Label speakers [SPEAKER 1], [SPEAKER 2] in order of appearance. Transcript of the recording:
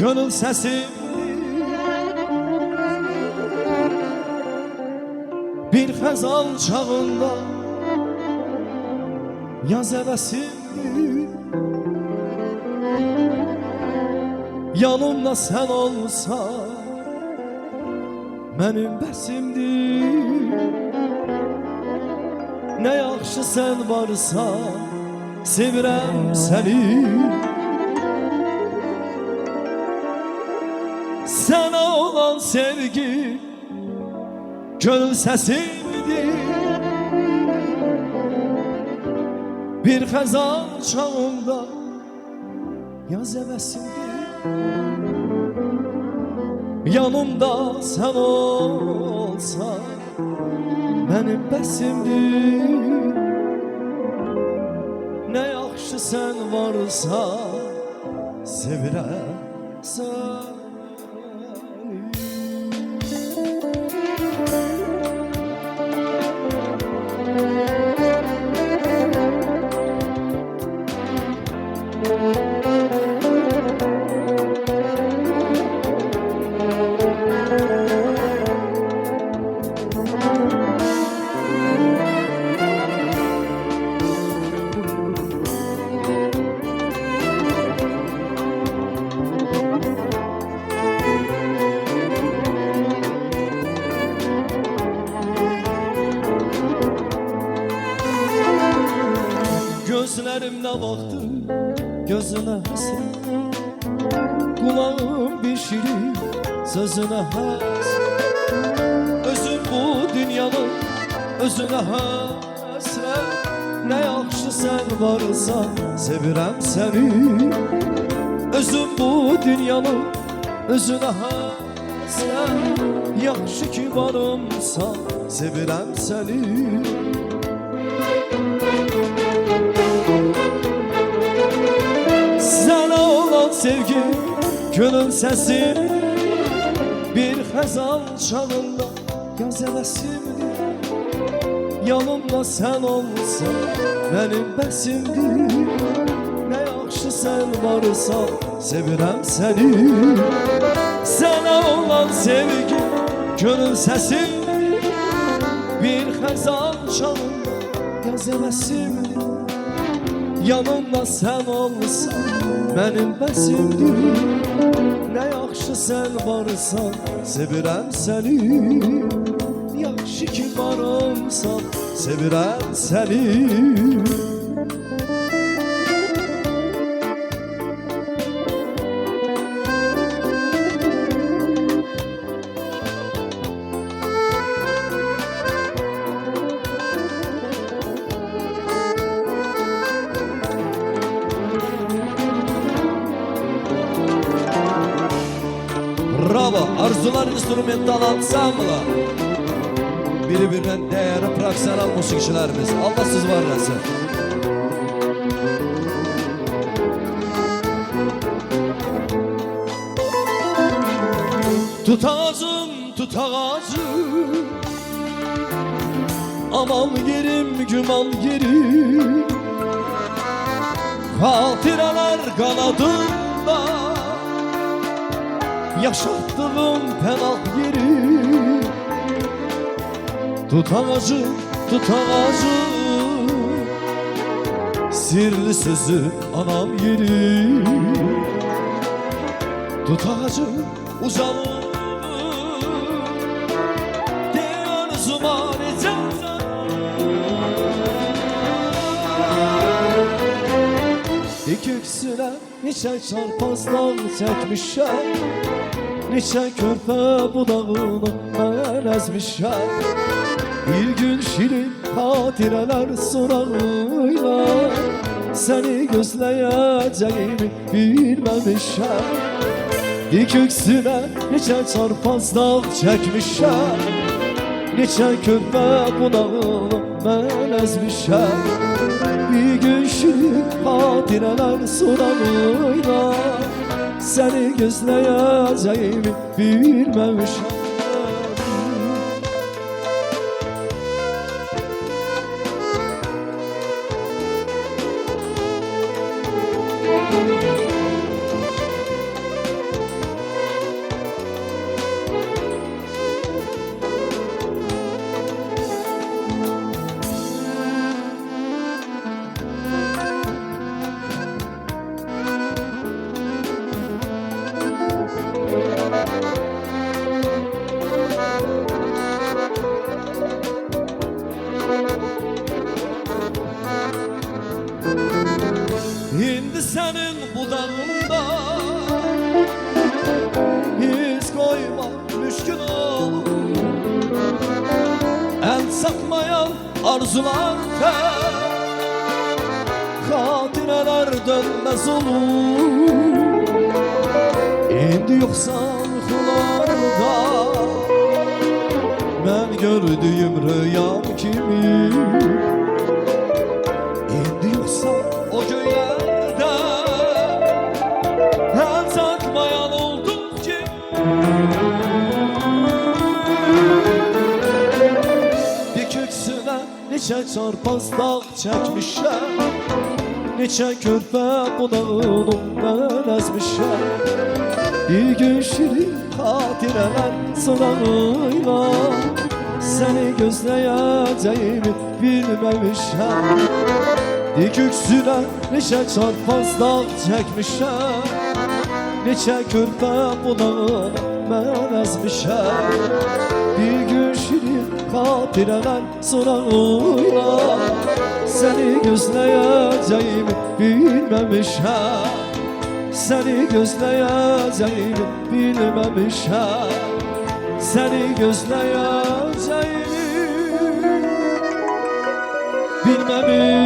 [SPEAKER 1] gönül səsim bir xəzan çağında yaz əvəsimdir. Yanımda sən olsa mənim bəsimdir. Nə yaxşı sən varsa sevirəm səni. Sənə olan sevgi gönül səsimdir. Bir xəzan çağında yaz əvəsimdir. Yanımda sən olsa mənim bəsimdir. Nə yaxşı sən varsa sevirəm səni. Gözlerimdə baktı gözüne həsrət, kulağım bir şirin sözüne həsrət. Özüm bu dünyanın özüne həsrət. Nə yaxşı sən varsa sevirəm səni. Özüm bu dünyanın özüne həsrət. Yaxşı ki varımsa sevirəm səni. Sevgi gönül səsim bir xəzan çağında yaz əvəsimdir. Yanımda sən olsa mənim bəsimdir. Nə yaxşı sən varsa sevirəm səni. Sənə olan sevgi gönül səsim bir xəzan çağında yaz əvəsimdir. Yanımda sən olsa mənim bəsimdir. Nə yaxşı sən varsan sevirəm səni. Yaxşı ki varımsan sevirəm səni.
[SPEAKER 2] Bravo, Arzular instrumental ansamblı. Birbirinden değerli profesyonel musikçilerimiz. Allah siz var olasın.
[SPEAKER 1] Tut ağacım, tut ağacım, aman yerim, güman yerim. Hatireler kanadında yaşattığım penah yeri. Tut ağacım, tut ağacım, sirli sözü anam yeri. Tut ağacım, uzanır diyor zumane cansan. İkisine neçə çarpazdan çəkmişəm, neçə körpə budağını mən əzmişəm. Bir gün şirin xatirələr sorağıyla səni gözləyəcəyimi bilməmişəm. İkisine neçə çarpazdan çəkmişəm, neçə körpə budağını mən əzmişəm. Bir gün şirin xatirələr sorağıyla səni gözləyəcəyimi bilməmişəm. satmayan arzularda Xatirələr dönməz olur İndi yoxsa yuxularda Mən gördüyüm rüyam kimi İndi yoxsa o göylərdə Ən satmayan oldum ki Bir köksünə neçə çarpaz dağ çəkmişəm Neçə körpə budağını mən əzmişəm Bir gün şirin xatirələr sınağıyla Səni gözləyəcəyimi bilməmişəm Bir köksünə neçə çarpaz dağ çəkmişəm Neçə körpə budağını mən əzmişəm Bir gün şirin xatirələr sınağıyla Səni gözləyəcəyimi bilməmişəm Səni gözləyəcəyimi bilməmişəm Səni gözləyəcəyimi bilməmişəm